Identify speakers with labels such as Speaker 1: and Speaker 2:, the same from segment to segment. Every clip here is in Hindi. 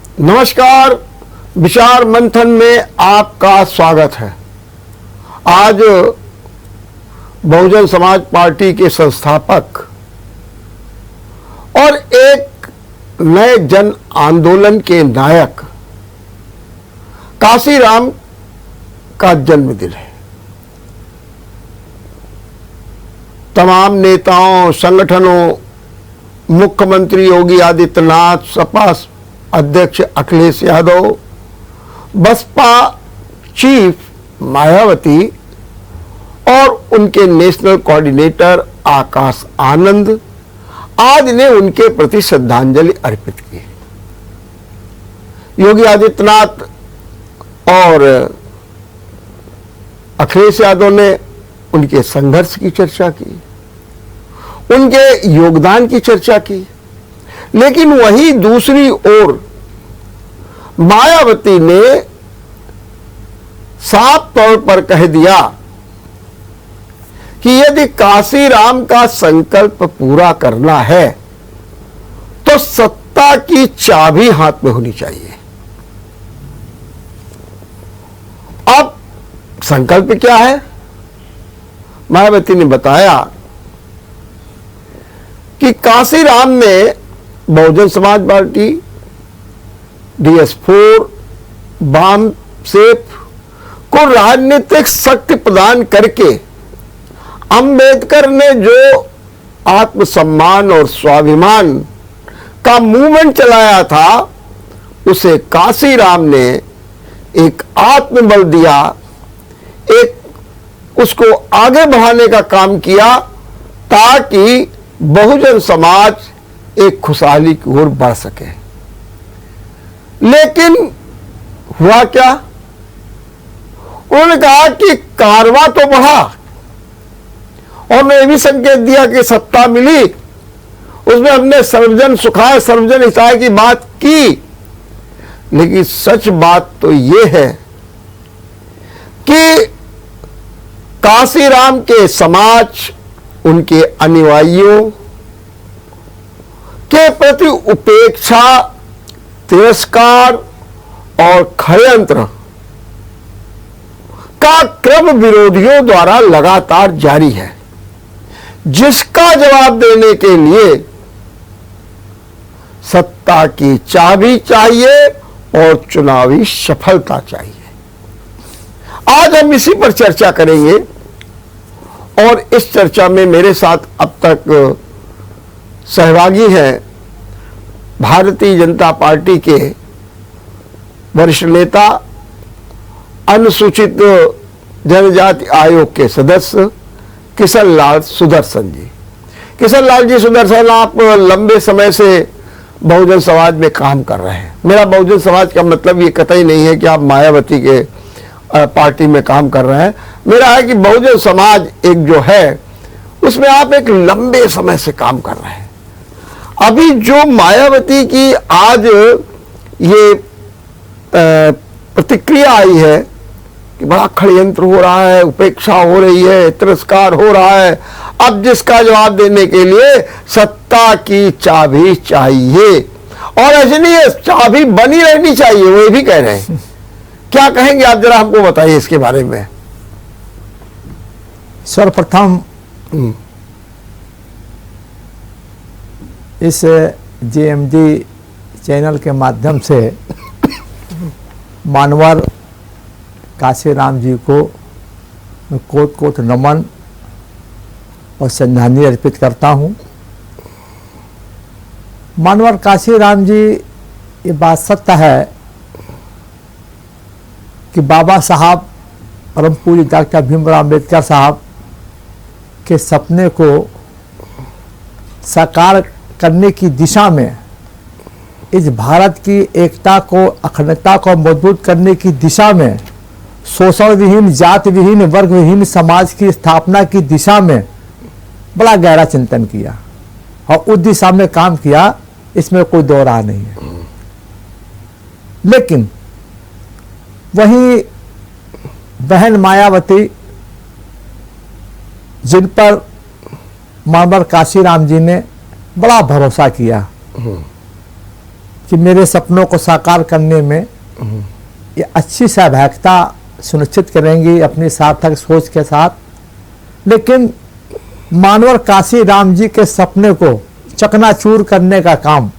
Speaker 1: नमस्कार, विचार मंथन में आपका स्वागत है। आज बहुजन समाज पार्टी के संस्थापक और एक नए जन आंदोलन के नायक काशीराम का जन्मदिन है। तमाम नेताओं, संगठनों, मुख्यमंत्री योगी आदित्यनाथ, सपा अध्यक्ष अखिलेश यादव, बसपा चीफ मायावती और उनके नेशनल कोऑर्डिनेटर आकाश आनंद आज ने उनके प्रति श्रद्धांजलि अर्पित की। योगी आदित्यनाथ और अखिलेश यादव ने उनके संघर्ष की चर्चा की, उनके योगदान की चर्चा की, लेकिन वहीं दूसरी ओर मायावती ने साफ तौर पर कह दिया कि यदि काशीराम का संकल्प पूरा करना है तो सत्ता की चाबी हाथ में होनी चाहिए। अब संकल्प क्या है? मायावती ने बताया कि काशीराम ने बहुजन समाज पार्टी, DS4, वाम सेफ को राजनीतिक शक्ति प्रदान करके अंबेडकर ने जो आत्मसम्मान और स्वाभिमान का मूवमेंट चलाया था, उसे काशीराम ने एक आत्मबल दिया, एक उसको आगे बढ़ाने का काम किया ताकि बहुजन समाज एक खुशहाली की ओर बढ़ सके। लेकिन हुआ क्या? उन्होंने कहा कि कारवां तो बढ़ा और उन्होंने भी संकेत दिया कि सत्ता मिली, उसमें हमने सर्वजन सुखाय सर्वजन हिताय की बात की, लेकिन सच बात तो यह है कि काशीराम के समाज, उनके अनुयायियों के प्रति उपेक्षा, तिरस्कार और षड्यंत्र का क्रम विरोधियों द्वारा लगातार जारी है, जिसका जवाब देने के लिए सत्ता की चाबी चाहिए और चुनावी सफलता चाहिए। आज हम इसी पर चर्चा करेंगे और इस चर्चा में मेरे साथ अब तक सहभागी हैं भारतीय जनता पार्टी के वरिष्ठ नेता, अनुसूचित जनजाति आयोग के सदस्य किशन लाल सुदर्शन जी। किशन लाल जी सुदर्शन, आप लंबे समय से बहुजन समाज में काम कर रहे हैं। मेरा बहुजन समाज का मतलब ये कतई नहीं है कि आप मायावती के पार्टी में काम कर रहे हैं। मेरा है कि बहुजन समाज एक जो है उसमें आप एक लंबे समय से काम कर रहे हैं। अभी जो मायावती की आज ये प्रतिक्रिया आई है कि बड़ा षड्यंत्र हो रहा है, उपेक्षा हो रही है, तिरस्कार हो रहा है, अब जिसका जवाब देने के लिए सत्ता की चाबी चाहिए, और ऐसे नहीं है, चाबी बनी रहनी चाहिए, वो भी कह रहे हैं। क्या कहेंगे आप, जरा हमको बताइए इसके बारे में।
Speaker 2: सर्वप्रथम इस JMD चैनल के माध्यम से मानवर काशीराम जी को मैं कोट कोट नमन और श्रद्धांजलि अर्पित करता हूँ। मानवर काशीराम जी, ये बात सत्य है कि बाबा साहब परम पूज्य डॉक्टर भीमराव अम्बेडकर साहब के सपने को साकार करने की दिशा में, इस भारत की एकता को, अखंडता को मजबूत करने की दिशा में, शोषण विहीन, जाति विहीन, वर्ग विहीन समाज की स्थापना की दिशा में बड़ा गहरा चिंतन किया और उस दिशा में काम किया, इसमें कोई दो राह नहीं है। लेकिन वहीं बहन मायावती, जिन पर मानवर काशीराम जी ने बड़ा भरोसा किया, कि मेरे सपनों को साकार करने में ये अच्छी सहभागिता सुनिश्चित करेंगी अपनी सार्थक सोच के साथ। लेकिन मानवर काशी राम जी के सपने को चकनाचूर करने का काम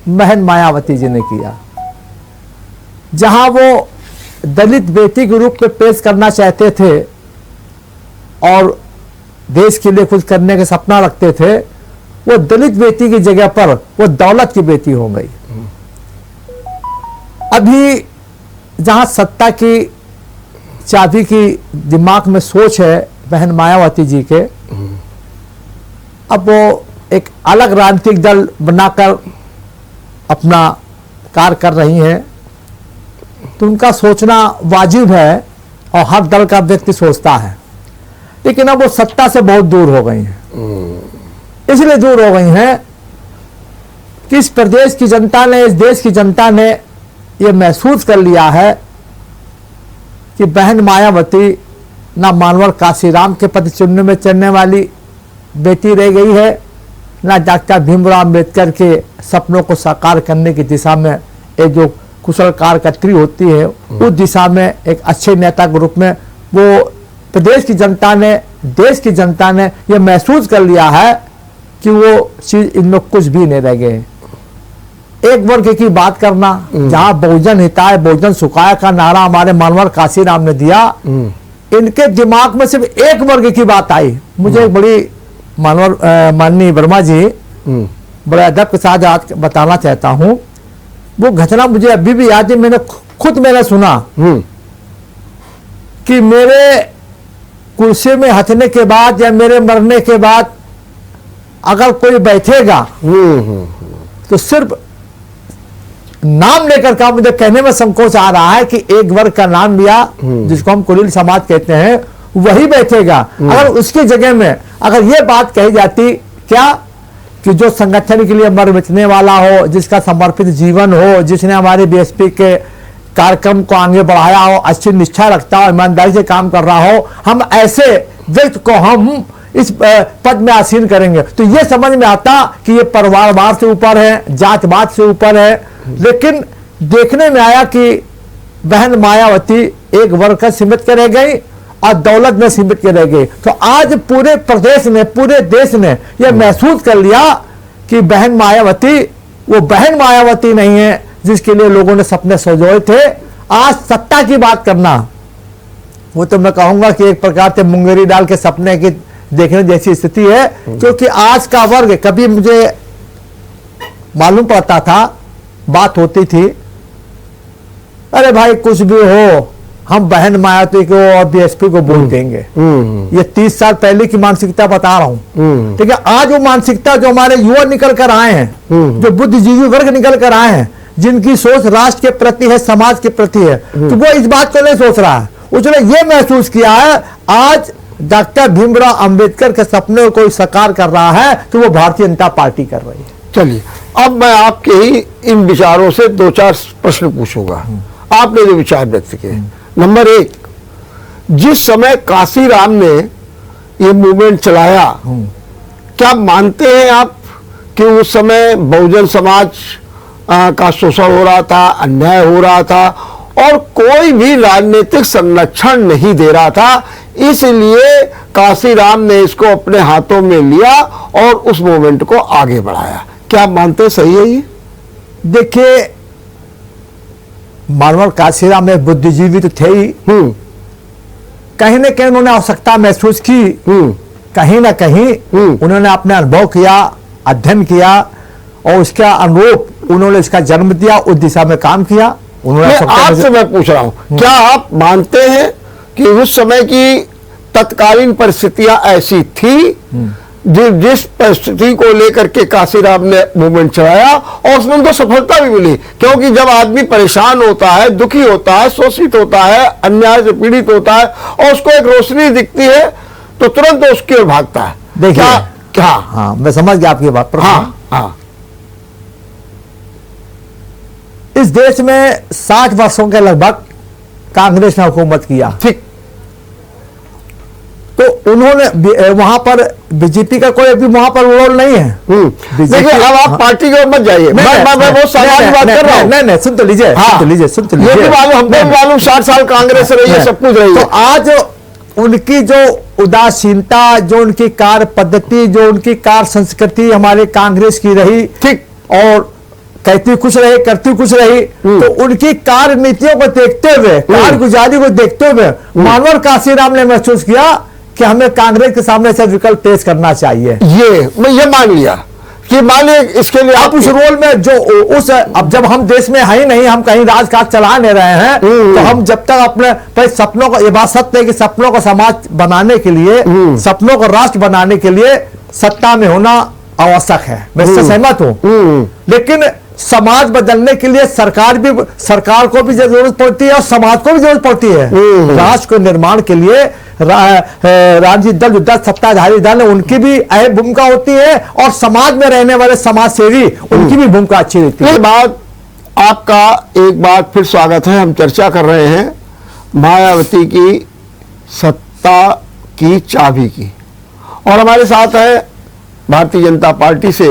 Speaker 2: बहन मायावती जी ने किया। जहां वो दलित बेटी के रूप में पेश करना चाहते थे और देश के लिए कुछ करने का सपना रखते थे, वो दलित बेटी की जगह पर वो दौलत की बेटी हो गई। अभी जहां सत्ता की चाबी की दिमाग में सोच है बहन मायावती जी के, अब वो एक अलग राजनीतिक दल बनाकर अपना कार्य कर रही हैं, तो उनका सोचना वाजिब है और हर दल का व्यक्ति सोचता है। लेकिन अब वो सत्ता से बहुत दूर हो गई हैं। इसलिए दूर हो गई हैं कि इस प्रदेश की जनता ने, इस देश की जनता ने ये महसूस कर लिया है कि बहन मायावती ना मानवर काशीराम के पद चुनने में चलने वाली बेटी रह गई है, ना डॉक्टर भीमराव अम्बेडकर के सपनों को साकार करने की दिशा में एक जो कुशल कार्यकर्त्री होती है उस दिशा में एक अच्छे नेता के रूप में वो प्रदेश की जनता ने, देश की जनता ने यह महसूस कर लिया है कि वो चीज इनमें कुछ भी नहीं रह गए। एक वर्ग की बात करना, जहां बहुजन हिताय बहुजन सुखाय का नारा हमारे मानवर काशीराम ने दिया, इनके दिमाग में सिर्फ एक वर्ग की बात आई। मुझे एक बड़ी माननीय वर्मा जी बड़े अदब के साथ आज बताना चाहता हूं। वो घटना मुझे अभी भी याद है, मैंने सुना कि मेरे कुर्सी में हटने के बाद या मेरे मरने के बाद अगर कोई बैठेगा तो सिर्फ नाम लेकर का, मुझे कहने में संकोच आ रहा है कि एक वर्ग का नाम लिया जिसको हम कुलीन समाज कहते हैं, वही बैठेगा। अगर उसकी जगह में अगर ये बात कही जाती क्या कि जो संगठन के लिए मर मिटने वाला हो, जिसका समर्पित जीवन हो, जिसने हमारे बीएसपी के कार्यक्रम को आगे बढ़ाया हो, अच्छी निष्ठा रखता हो, ईमानदारी से काम कर रहा हो, हम ऐसे व्यक्ति को हम इस पद में आसीन करेंगे, तो ये समझ में आता कि ये परिवारवाद से ऊपर है, जातवाद से ऊपर है। लेकिन देखने में आया कि बहन मायावती एक वर्ग का सीमित कर रह गई और दौलत में सीमित कर रह गई। तो आज पूरे प्रदेश ने, पूरे देश ने यह महसूस कर लिया कि बहन मायावती वो बहन मायावती नहीं है जिसके लिए लोगों ने सपने सजोए थे। आज सत्ता की बात करना, वो तो मैं कहूंगा कि एक प्रकार से मुंगेरी डाल के सपने की देखने जैसी स्थिति है। क्योंकि आज का वर्ग, कभी मुझे मालूम पड़ता था, बात होती थी, अरे भाई कुछ भी हो हम बहन मायावती को और बीएसपी को वोट देंगे। ये 30 साल पहले की मानसिकता बता रहा हूं। ठीक है, आज वो मानसिकता जो हमारे युवा निकल कर आए हैं, जो बुद्धिजीवी वर्ग निकल कर आए हैं, जिनकी सोच राष्ट्र के प्रति है, समाज के प्रति है, तो वो इस बात को नहीं सोच रहा है। उसने ये महसूस किया है आज डॉक्टर भीमराव अंबेडकर के सपने को साकार कर रहा है, तो वो भारतीय जनता पार्टी कर रही है।
Speaker 1: चलिए, अब मैं आपके ही इन विचारों से 2-4 प्रश्न पूछूंगा। आपने जो विचार व्यक्त किए, नंबर 1, जिस समय काशीराम ने ये मूवमेंट चलाया, क्या मानते हैं आप कि उस समय बहुजन समाज का शोषण हो रहा था, अन्याय हो रहा था और कोई भी राजनीतिक संरक्षण नहीं दे रहा था, इसलिए काशीराम ने इसको अपने हाथों में लिया और उस मूवमेंट को आगे बढ़ाया? क्या आप मानते हैं सही है ये?
Speaker 2: देखिए, मानवर काशीराम में बुद्धिजीवी तो थे ही, कहीं ना कहीं उन्होंने आवश्यकता महसूस की, कहीं ना कहीं उन्होंने अपने अनुभव किया, अध्ययन किया और उसका अनुरूप उन्होंने इसका जन्म दिया, उस दिशा में काम किया। उन्होंने
Speaker 1: आपसे मैं पूछ रहा हूं, क्या आप मानते हैं कि उस समय की तत्कालीन परिस्थितियां ऐसी थी जिस परिस्थिति को लेकर के काशीराम ने मूवमेंट चलाया और उसमें उनको सफलता भी मिली? क्योंकि जब आदमी परेशान होता है, दुखी होता है, शोषित होता है, अन्याय से पीड़ित होता है और उसको एक रोशनी दिखती है तो तुरंत उसकी ओर भागता है।
Speaker 2: देखिए,
Speaker 1: क्या
Speaker 2: हाँ, मैं समझ गया आपकी बात।
Speaker 1: हाँ,
Speaker 2: इस देश में 60 वर्षों के लगभग कांग्रेस ने हुकूमत किया।
Speaker 1: ठीक।
Speaker 2: तो उन्होंने वहां पर बीजेपी का कोई भी वहां पर रोल नहीं है।
Speaker 1: देखिए अब आप पार्टी के मत जाइए, मैं बहुत सामान्य बात कर रहा हूँ।
Speaker 2: नहीं सुन तो लीजिए, सुन तो लीजिए।
Speaker 1: ये भी मालूम, हमको भी मालूम 60 साल कांग्रेस रही है, सब कुछ रही है।
Speaker 2: तो आज उनकी जो उदासीनता, जो उनकी कार्य पद्धति, जो उनकी कार्य संस्कृति हमारे कांग्रेस की रही,
Speaker 1: ठीक,
Speaker 2: और कहती कुछ रही करती कुछ रही, तो उनकी कार्य नीतियों को देखते हुए, कारगुजारी को देखते हुए मानवर काशीराम ने महसूस किया कि हमें कांग्रेस के सामने से विकल्प पेश करना चाहिए।
Speaker 1: मैं मान लिया कि मान लिया इसके लिए
Speaker 2: आप उस रोल में जो उस, अब जब हम देश में है ही नहीं, हम कहीं राजकाज चला नहीं रहे हैं, तो हम जब तक अपने सपनों को, ये बात सत्य है कि सपनों को समाज बनाने के लिए, सपनों को राष्ट्र बनाने के लिए सत्ता में होना आवश्यक है, मैं इससे सहमत हूं। लेकिन समाज बदलने के लिए सरकार को भी जरूरत पड़ती है और समाज को भी जरूरत पड़ती है। राष्ट्र को निर्माण के लिए राजनीतिक दल, जो 10 सत्ताधारी दल है, उनकी भी अहम भूमिका होती है, और समाज में रहने वाले समाज सेवी, उनकी भी भूमिका अच्छी रहती है।
Speaker 1: बात आपका एक बार फिर स्वागत है। हम चर्चा कर रहे हैं मायावती की सत्ता की चाबी की, और हमारे साथ है भारतीय जनता पार्टी से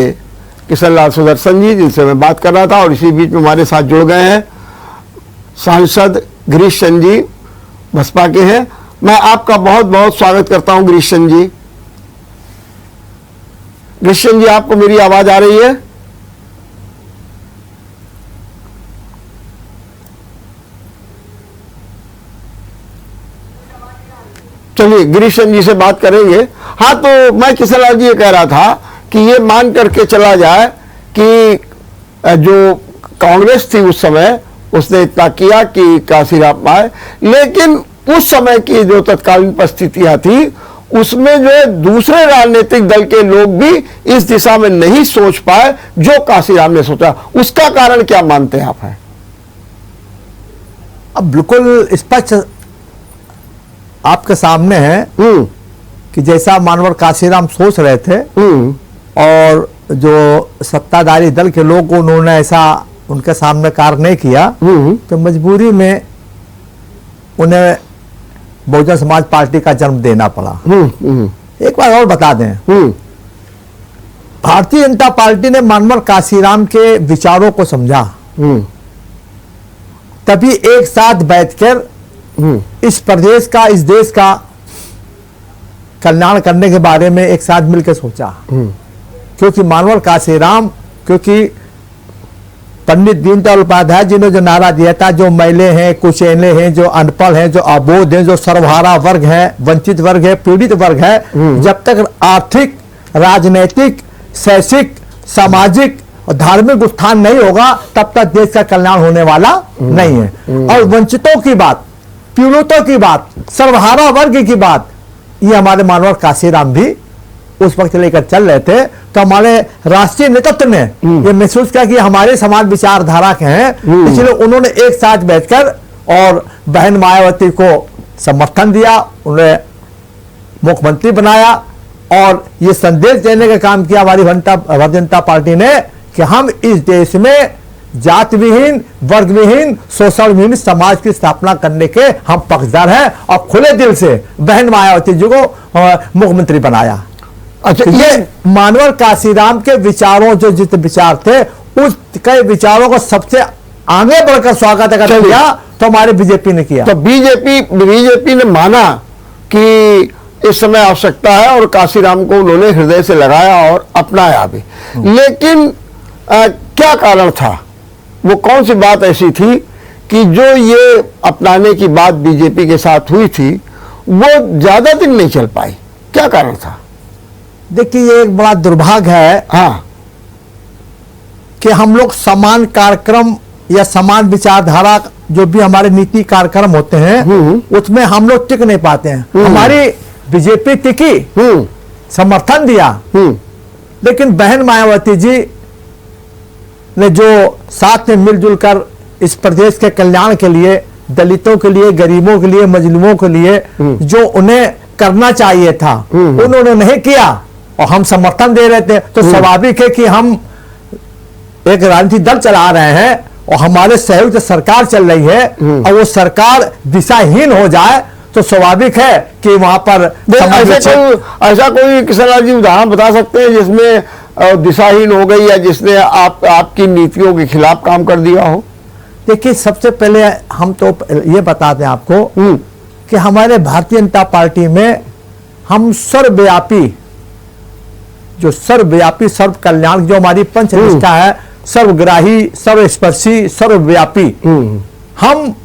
Speaker 1: किशन लाल सुदर्शन जी, जिनसे मैं बात कर रहा था, और इसी बीच में हमारे साथ जुड़ गए हैं सांसद गिरीश चंद जी, बसपा के हैं। मैं आपका बहुत बहुत स्वागत करता हूं गिरीश चंद जी। गिरीश चंद जी, आपको मेरी आवाज आ रही है? चलिए गिरीश चंद जी से बात करेंगे। हाँ, तो मैं किशन लाल जी ये कह रहा था कि ये मान करके चला जाए कि जो कांग्रेस थी उस समय, उसने इतना किया कि काशीराम आए, लेकिन उस समय की जो तत्कालीन परिस्थितियां थी, उसमें जो है दूसरे राजनीतिक दल के लोग भी इस दिशा में नहीं सोच पाए जो काशीराम ने सोचा। उसका कारण क्या मानते हैं आप? हैं
Speaker 2: अब बिल्कुल स्पष्ट आपके सामने है कि जैसा मानवर काशीराम सोच रहे थे, और जो सत्ताधारी दल के लोग, उन्होंने ऐसा उनके सामने कार्य नहीं किया, तो मजबूरी में उन्हें बहुजन समाज पार्टी का जन्म देना पड़ा। एक बार और बता दें, भारतीय जनता पार्टी ने मानवर काशीराम के विचारों को समझा, तभी एक साथ बैठकर इस प्रदेश का, इस देश का कल्याण करने के बारे में एक साथ मिलकर सोचा। क्योंकि मानवर काशीराम, क्योंकि पंडित दीनदयाल उपाध्याय जी ने जो नारा दिया था, जो मैले हैं, कुचेले हैं, जो अनपढ़ हैं, जो अबोध हैं, जो सर्वहारा वर्ग है, वंचित वर्ग है, पीड़ित वर्ग है, जब तक आर्थिक, राजनैतिक, शैक्षिक, सामाजिक और धार्मिक उत्थान नहीं होगा, तब तक देश का कल्याण होने वाला नहीं है। और वंचितों की बात, पीड़ितों की बात, सर्वहारा वर्ग की बात, ये हमारे मानवर काशीराम भी उस वक्त लेकर चल रहे थे। तो हमारे राष्ट्रीय नेतृत्व ने ये महसूस किया कि हमारे समान विचारधारा के हैं, इसलिए उन्होंने एक साथ बैठकर और बहन मायावती को समर्थन दिया, उन्हें मुख्यमंत्री बनाया, और ये संदेश देने का काम किया हमारी भारतीय जनता पार्टी ने कि हम इस देश में जाति विहीन, वर्ग विहीन, शोषण विहीन समाज की स्थापना करने के हम पक्षधर हैं, और खुले दिल से बहन मायावती जी को मुख्यमंत्री बनाया। अच्छा, ये मानवर काशीराम के विचारों, जो जितने विचार थे, उस कई विचारों को सबसे आगे बढ़कर स्वागत अगर किया तो हमारे बीजेपी ने किया।
Speaker 1: तो बीजेपी ने माना कि इस समय आवश्यकता है, और काशीराम को उन्होंने हृदय से लगाया और अपनाया भी। लेकिन क्या कारण था? वो कौन सी बात ऐसी थी कि जो ये अपनाने की बात बीजेपी के साथ हुई थी, वो ज्यादा दिन नहीं चल पाई? क्या कारण था?
Speaker 2: देखिए, ये एक बड़ा दुर्भाग्य है,
Speaker 1: हाँ,
Speaker 2: कि हम लोग समान कार्यक्रम या समान विचारधारा, जो भी हमारे नीति कार्यक्रम होते हैं, उसमें हम लोग टिक नहीं पाते हैं। हमारी बीजेपी टिकी, समर्थन दिया, लेकिन बहन मायावती जी ने जो साथ में मिलजुल कर इस प्रदेश के कल्याण के लिए, दलितों के लिए, गरीबों के लिए, मजलूमों के लिए जो उन्हें करना चाहिए था, उन्होंने नहीं किया, और हम समर्थन दे रहे थे। तो स्वाभाविक है कि हम एक राजनीतिक दल चला रहे हैं और हमारे सहयोग से सरकार चल रही है, और वो सरकार दिशाहीन हो जाए, तो स्वाभाविक है कि वहां पर
Speaker 1: ऐसा कोई किशन लाल जी उदाहरण बता सकते हैं जिसमें दिशाहीन हो गई या जिसने आपकी नीतियों के खिलाफ काम कर दिया हो?
Speaker 2: देखिए, सबसे पहले हम तो ये बता दें आपको कि हमारे भारतीय जनता पार्टी में हम सर्वव्यापी सर्व कल्याण, जो हमारी पंच निष्ठा है, सर्वग्राही, सर्वस्पर्शी, सर्वव्यापी, हम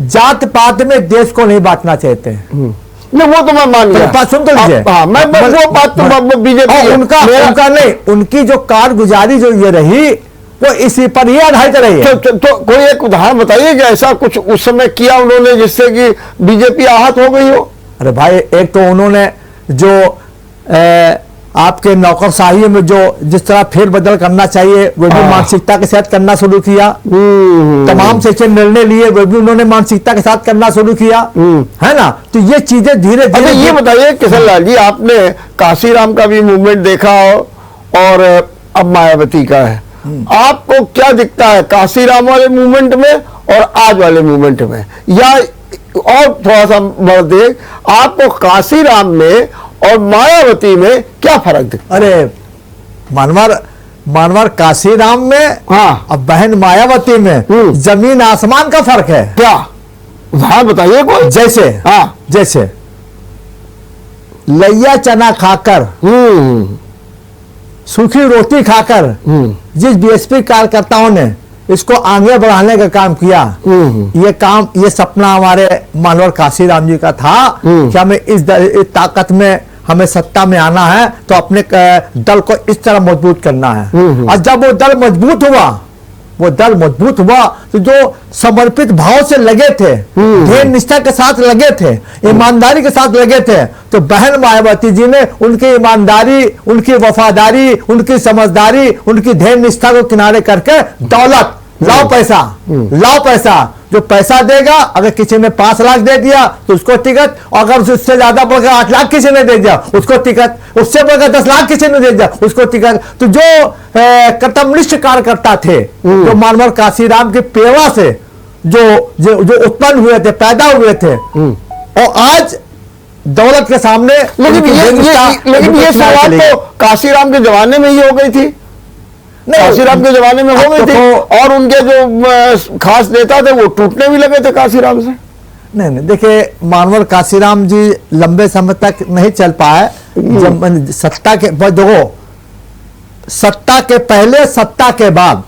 Speaker 2: जात पात में देश को नहीं बांटना चाहते हैं।
Speaker 1: नहीं, वो तो मैं मान गया।
Speaker 2: सुन तो लीजिए,
Speaker 1: मैं वो बात तो बीजेपी
Speaker 2: उनका नहीं, उनकी जो कारगुजारी जो ये रही वो इसी पर ही आधारित रही है।
Speaker 1: तो कोई एक उदाहरण बताइए कि ऐसा कुछ उस समय किया उन्होंने जिससे कि बीजेपी आहत हो गई हो?
Speaker 2: अरे भाई, एक तो उन्होंने जो आपके नौकरशाही में जो जिस तरह फेरबदल करना चाहिए वो भी मानसिकता के साथ करना शुरू किया। तमाम से निर्णय लिए वो भी उन्होंने मानसिकता के साथ करना शुरू किया, है ना। तो ये चीजें धीरे धीरे।
Speaker 1: ये बताइए किशन लाल जी, आपने काशीराम का भी मूवमेंट देखा और अब मायावती का है, आपको क्या दिखता है काशीराम वाले मूवमेंट में और आज वाले मूवमेंट में? या और थोड़ा सा बढ़ दे, आपको काशीराम में और मायावती में क्या फर्क दिखता?
Speaker 2: अरे मानवर काशीराम में,
Speaker 1: हाँ,
Speaker 2: अब बहन मायावती में जमीन आसमान का फर्क है।
Speaker 1: क्या उदाहरण बताइए कोई?
Speaker 2: जैसे,
Speaker 1: हाँ,
Speaker 2: जैसे लैया चना खाकर, सूखी रोटी खाकर जिस बीएसपी कार्यकर्ताओं ने इसको आगे बढ़ाने का काम किया, ये सपना हमारे मानवर काशीराम जी का था कि हमें इस ताकत में, हमें सत्ता में आना है तो अपने दल को इस तरह मजबूत करना है। और जब वो दल मजबूत हुआ तो जो समर्पित भाव से लगे थे, ध्येय निष्ठा के साथ लगे थे, ईमानदारी के साथ लगे थे, तो बहन मायावती जी ने उनकी ईमानदारी, उनकी वफादारी, उनकी समझदारी, उनकी ध्येय निष्ठा को किनारे करके दौलत, लाओ पैसा, जो पैसा देगा, अगर किसी ने 5 लाख दे दिया तो उसको टिकट, अगर उससे ज्यादा बढ़कर 8 लाख किसी ने दे दिया उसको टिकट, उससे बढ़कर 10 लाख किसी ने दे दिया उसको टिकट। तो जो कर्तव्यनिष्ठ कार्यकर्ता थे, जो मानवर काशीराम की पेवा से जो उत्पन्न हुए थे, पैदा हुए थे, और आज दौलत के सामने।
Speaker 1: लेकिन ये सवाल तो काशीराम के जमाने में ही हो गई थी, काशीराम के जमाने में हो गई थी, और उनके जो खास नेता थे वो टूटने भी लगे थे काशीराम से।
Speaker 2: नहीं, देखिए, मानवर काशीराम जी लंबे समय तक नहीं चल पाए। जब सत्ता के देखो, सत्ता के पहले, सत्ता के बाद,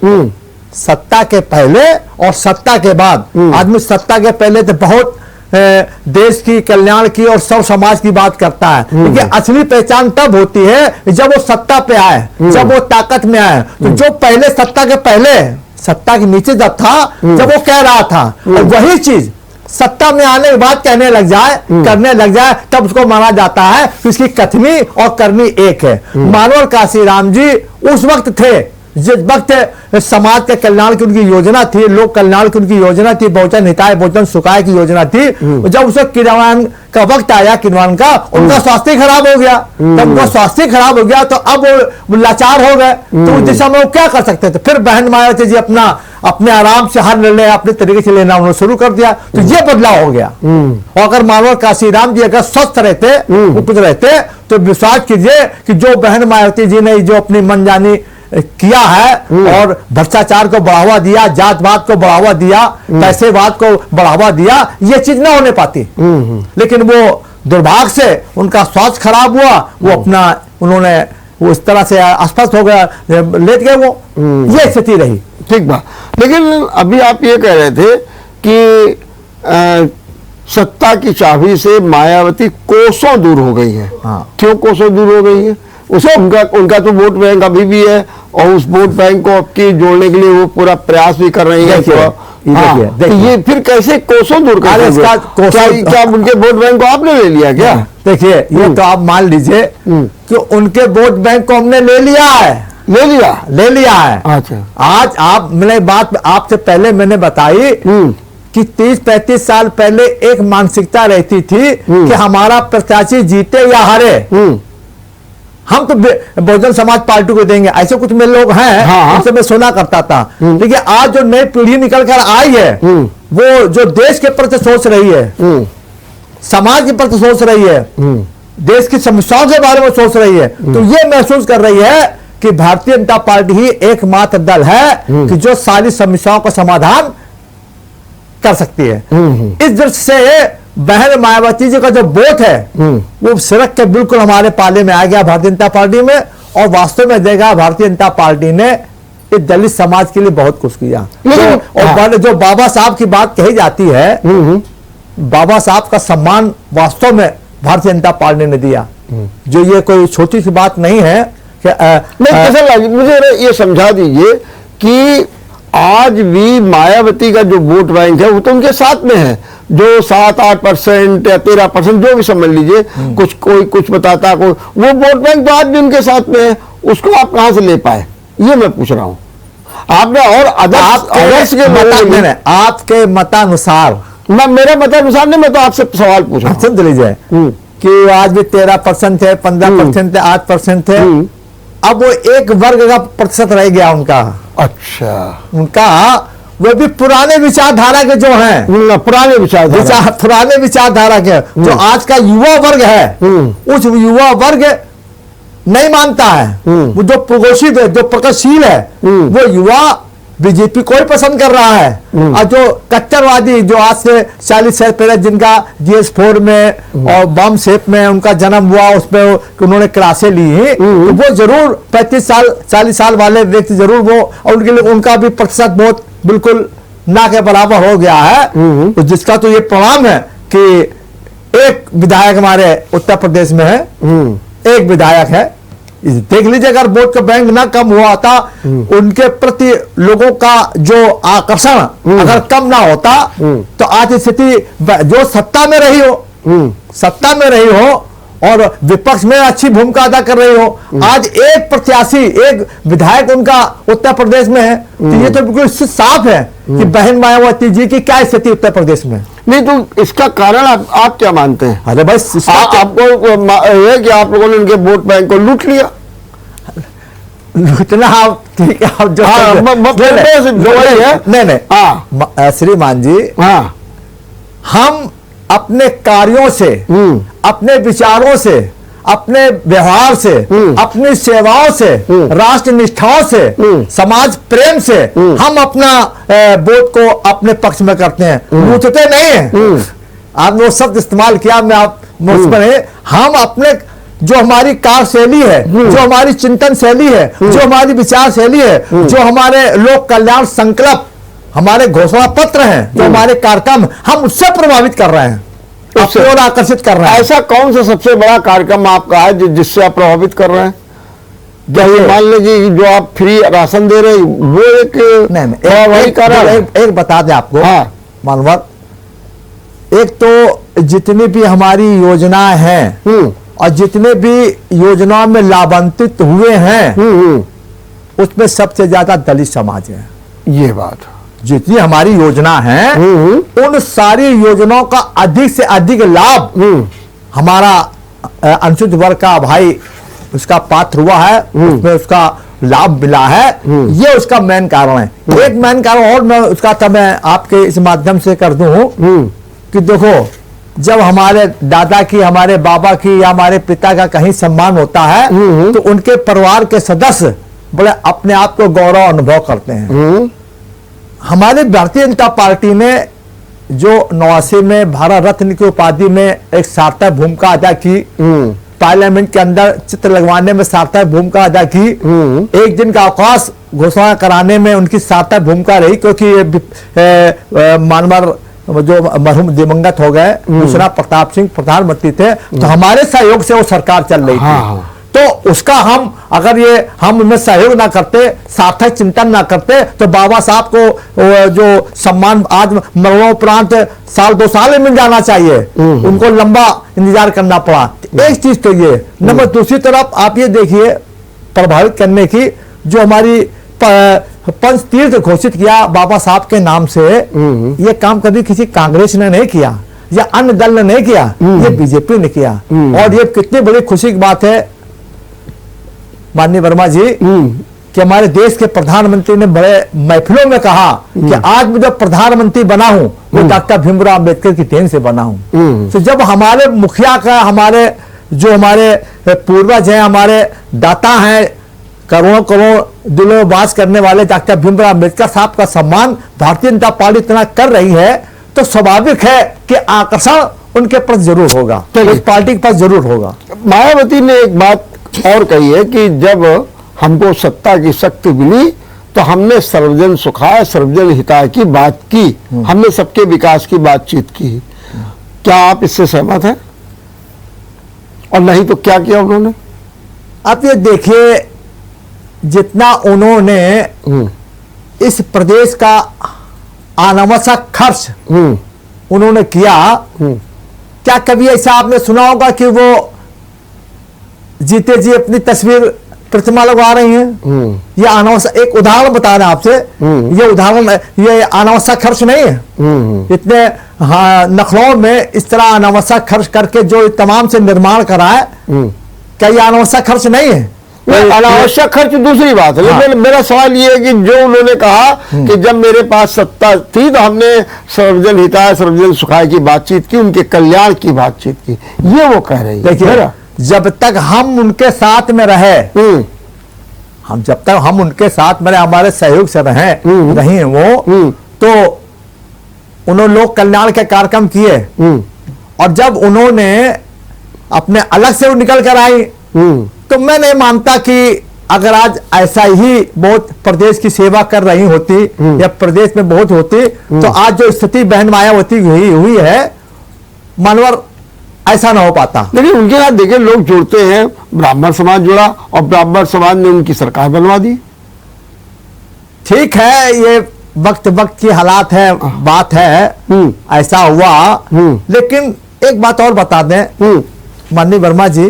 Speaker 2: सत्ता के पहले और सत्ता के बाद, आदमी सत्ता के पहले तो बहुत देश की कल्याण की और सब समाज की बात करता है, लेकिन असली पहचान तब होती है जब वो सत्ता पे आए, जब वो ताकत में आए। तो जो पहले सत्ता के पहले, सत्ता के नीचे जब था, जब वो कह रहा था, और वही चीज सत्ता में आने के बाद कहने लग जाए, करने लग जाए, तब उसको माना जाता है कि इसकी कथनी और करनी एक है। मानवर काशीराम जी उस वक्त थे जिस वक्त समाज के कल्याण की उनकी योजना थी, लोक कल्याण की उनकी योजना थी, बहुजन हिताय बहुजन सुखाय की योजना थी। जब उसे किरवान का वक्त आया, किरवान का, उनका स्वास्थ्य खराब हो गया। तब उनका स्वास्थ्य खराब हो गया तो अब वो लाचार हो गए। तो उस दिशा में वो क्या कर सकते थे? फिर बहन मायावती जी अपने आराम से हर निर्णय अपने तरीके से लेना उन्होंने शुरू कर दिया। तो ये बदलाव हो गया। और अगर मानवर काशीराम जी अगर स्वस्थ रहते, उपज रहते, तो विश्वास कीजिए कि जो बहन मायावती जी ने जो अपनी मनजानी किया है और भ्रष्टाचार को बढ़ावा दिया, जातवाद को बढ़ावा दिया, पैसेवाद को बढ़ावा दिया, ये चीज ना होने पाती। लेकिन वो दुर्भाग्य से उनका स्वास्थ्य खराब हुआ, उन्होंने वो इस तरह से अस्वस्थ हो गया, लेट गए वो, ये स्थिति रही।
Speaker 1: ठीक बात। लेकिन अभी आप ये कह रहे थे कि सत्ता की चाबी से मायावती कोसों दूर हो गई है।
Speaker 2: हाँ।
Speaker 1: क्यों कोसों दूर हो गई है? उनका तो वोट बैंक अभी भी है, और उस वोट बैंक को आपकी जोड़ने के लिए वो पूरा प्रयास भी कर रही है। तो ये फिर कैसे कोसों दूर कर रहे हैं? क्या उनके वोट बैंक को आपने ले लिया क्या?
Speaker 2: देखिए, ये तो आप मान लीजिए कि उनके वोट बैंक को हमने ले लिया है। ले लिया है।
Speaker 1: अच्छा,
Speaker 2: आज आप, मैंने बात आपसे पहले मैंने बताई कि 30-35 साल पहले एक मानसिकता रहती थी कि हमारा प्रत्याशी जीते या हारे, हम तो बहुजन समाज पार्टी को देंगे, ऐसे कुछ में लोग हैं। हाँ। उनसे मैं सुना करता था। लेकिन आज जो नई पीढ़ी निकल कर आई है, वो जो देश के प्रति सोच रही है, समाज के प्रति सोच रही है, देश की समस्याओं के बारे में सोच रही है, तो ये महसूस कर रही है कि भारतीय जनता पार्टी ही एकमात्र दल है कि जो सारी समस्याओं का समाधान कर सकती है। इस दृष्टि से बहन मायावती जी का जो वोट है वो सिरक के बिल्कुल हमारे पाले में आ गया भारतीय जनता पार्टी में, और वास्तव में देगा भारतीय जनता पार्टी ने इस दलित समाज के लिए बहुत कुछ किया। और जो बाबा साहब की बात कही जाती है, बाबा साहब का सम्मान वास्तव में भारतीय जनता पार्टी ने दिया, जो ये कोई छोटी सी बात नहीं है।
Speaker 1: नहीं, मुझे ये समझा दीजिए कि आज भी मायावती का जो वोट बैंक है वो तो उनके साथ में है, जो 7-8% या 13% जो भी समझ लीजिए, कुछ कोई कुछ बताता, कोई वो वोट बैंक तो आज भी उनके साथ में है, उसको आप कहां से ले पाए, ये मैं पूछ रहा हूं। आपने और आदर्श के लोगों ने
Speaker 2: आपके मतानुसार,
Speaker 1: मेरा मतानुसार नहीं, मैं तो आपसे सवाल पूछ रहा हूं।
Speaker 2: सुन लीजिए कि आज भी 13% थे, 15% थे, 8% थे, अब वो एक वर्ग का प्रतिशत रह गया उनका।
Speaker 1: अच्छा,
Speaker 2: उनका वो भी पुराने विचारधारा के जो हैं,
Speaker 1: पुराने
Speaker 2: विचारधारा के जो आज का युवा वर्ग है, उस युवा वर्ग नहीं मानता है। वो जो प्रगतिशील है, जो प्रगतिशील है, वो युवा बीजेपी को ही पसंद कर रहा है, और जो कट्टरवादी जो आज से 40 साल पहले जिनका GS4 में और बम शेप में उनका जन्म हुआ, उसमें उन्होंने क्लासें ली, तो वो जरूर 35 साल 40 साल वाले व्यक्ति जरूर वो, और उनके लिए उनका भी प्रतिशत बहुत बिल्कुल ना के बराबर हो गया है। तो जिसका तो ये प्रमाण है कि एक विधायक हमारे उत्तर प्रदेश में है, एक विधायक है, देख लीजिए, अगर वोट का बैंक ना कम हुआ था, उनके प्रति लोगों का जो आकर्षण अगर कम ना होता, तो आज स्थिति जो सत्ता में रही हो और विपक्ष में अच्छी भूमिका अदा कर रही हो, आज एक प्रत्याशी, एक विधायक उनका उत्तर प्रदेश में है, तो ये तो बिल्कुल साफ है कि बहन मायावती जी की क्या स्थिति उत्तर प्रदेश में।
Speaker 1: नहीं, तो इसका कारण आप क्या मानते हैं?
Speaker 2: अरे भाई,
Speaker 1: आपको है कि आप लोगों ने उनके वोट बैंक को लूट लिया?
Speaker 2: लूटना आप ठीक है, आप जो नहीं, श्रीमान जी, हम अपने कार्यों से, अपने विचारों से, अपने व्यवहार से, अपनी सेवाओं से, राष्ट्र निष्ठाओं से, समाज प्रेम से हम अपना वोट को अपने पक्ष में करते हैं, लूटते नहीं हैं। आपने वो शब्द इस्तेमाल किया, मैं आप हम अपने जो हमारी कार्यशैली है, जो हमारी चिंतन शैली है, जो हमारी विचार शैली है, जो हमारे लोक कल्याण संकल्प, हमारे घोषणा पत्र हैं, जो हमारे कार्यक्रम, हम उससे प्रभावित कर रहे हैं, और आकर्षित कर रहे हैं।
Speaker 1: ऐसा कौन सा सबसे बड़ा कार्यक्रम आपका है जिससे आप प्रभावित कर रहे हैं? जैसे मान लीजिए जो आप फ्री राशन दे रहे हैं, वो एक वही कारण है।
Speaker 2: एक बता दें आपको, मानवर, एक तो जितनी भी हमारी योजनाएं हैं और जितने भी योजनाओं में लाभान्वित हुए हैं, उसमें सबसे ज्यादा दलित समाज है।
Speaker 1: ये बात,
Speaker 2: जितनी हमारी योजना है, उन सारी योजनाओं का अधिक से अधिक लाभ हमारा अनुसूचित वर्ग का भाई उसका पात्र हुआ है, उसमें उसका लाभ मिला है। ये उसका मेन कारण है। एक मेन कारण और मैं उसका तो मैं आपके इस माध्यम से कर दूं कि देखो, जब हमारे दादा की, हमारे बाबा की या हमारे पिता का कहीं सम्मान होता है, तो उनके परिवार के सदस्य बड़े अपने आप को गौरव अनुभव करते हैं। हमारी भारतीय जनता पार्टी ने जो 89 में भारत रत्न की उपाधि में एक सार्थक भूमिका अदा की, पार्लियामेंट के अंदर चित्र लगवाने में सार्थक भूमिका अदा की, एक दिन का अवकाश घोषणा कराने में उनकी सार्थक भूमिका रही, क्योंकि मानवर जो मरहूम दिवंगत हो गए दूसरा प्रताप सिंह प्रधानमंत्री थे, तो हमारे सहयोग से वो सरकार चल रही थी। तो उसका हम उनमें सहयोग ना करते, सार्थक चिंतन ना करते, तो बाबा साहब को जो सम्मान आज मरणोपरांत साल 2 साल में मिल जाना चाहिए, उनको लंबा इंतजार करना पड़ा। एक चीज तो ये, नंबर दूसरी तरफ आप ये देखिए, प्रभावित करने की जो हमारी पंचतीर्थ घोषित किया बाबा साहब के नाम से, ये काम कभी किसी कांग्रेस ने नहीं किया या अन्य दल ने नहीं किया, ये बीजेपी ने किया। और ये कितनी बड़ी खुशी की बात है माननीय वर्मा जी कि हमारे देश के प्रधानमंत्री ने बड़े महफिलों में कहा कि आज मैं जो प्रधानमंत्री बना हूं वो डॉक्टर भीमराव अंबेडकर की देन से बना हूं। तो जब हमारे मुखिया का, हमारे पूर्वज हैं, हमारे दाता हैं, करोड़ों करोड़ दिलों में वास करने वाले डॉक्टर भीमराव अंबेडकर साहब का सम्मान भारतीय जनता पार्टी इतना कर रही है, तो स्वाभाविक है कि आकर्षण उनके प्रति जरूर होगा, उस पार्टी के पास जरूर होगा।
Speaker 1: मायावती ने एक बात और कही है कि जब हमको सत्ता की शक्ति मिली तो हमने सर्वजन सुखाय सर्वजन हिताय की बात की, हमने सबके विकास की बातचीत की। क्या आप इससे सहमत हैं? और नहीं तो क्या किया उन्होंने?
Speaker 2: आप ये देखिए, जितना उन्होंने इस प्रदेश का अनावश्यक खर्च उन्होंने किया, क्या कभी ऐसा आपने सुना होगा कि वो जीते जी अपनी तस्वीर प्रतिमा लगवा रही हैं? ये अनावश्यक, एक उदाहरण बता रहे हैं आपसे, ये उदाहरण, ये अनावश्यक खर्च नहीं है। इतने नखलौर में इस तरह अनावश्यक खर्च करके जो तमाम से निर्माण करा है, क्या ये अनावश्यक खर्च नहीं है?
Speaker 1: अनावश्यक खर्च दूसरी बात है, लेकिन मेरा सवाल ये है कि जो उन्होंने कहा कि जब मेरे पास सत्ता थी तो हमने सर्वजन हिताय सर्वजन सुखाय की बातचीत की, उनके कल्याण की बातचीत की, ये वो कह रही है।
Speaker 2: देखिए, जब तक हम उनके साथ में रहे, जब तक हम उनके साथ में रहे, हमारे सहयोग से रहे वो, तो उन्होंने लोक कल्याण के कार्यक्रम किए, और जब उन्होंने अपने अलग से निकल कर आई, तो मैं नहीं मानता कि अगर आज ऐसा ही बहुत प्रदेश की सेवा कर रही होती या प्रदेश में बहुत होती, तो आज जो स्थिति बहन मायावती हुई है, मानवर ऐसा ना हो पाता।
Speaker 1: लेकिन उनके साथ देखिए लोग जुड़ते हैं, ब्राह्मण समाज जुड़ा और ब्राह्मण समाज ने उनकी सरकार बनवा दी।
Speaker 2: ठीक है, ये वक्त की हालात है, बात है, ऐसा हुआ। लेकिन एक बात और बता दें माननीय वर्मा जी,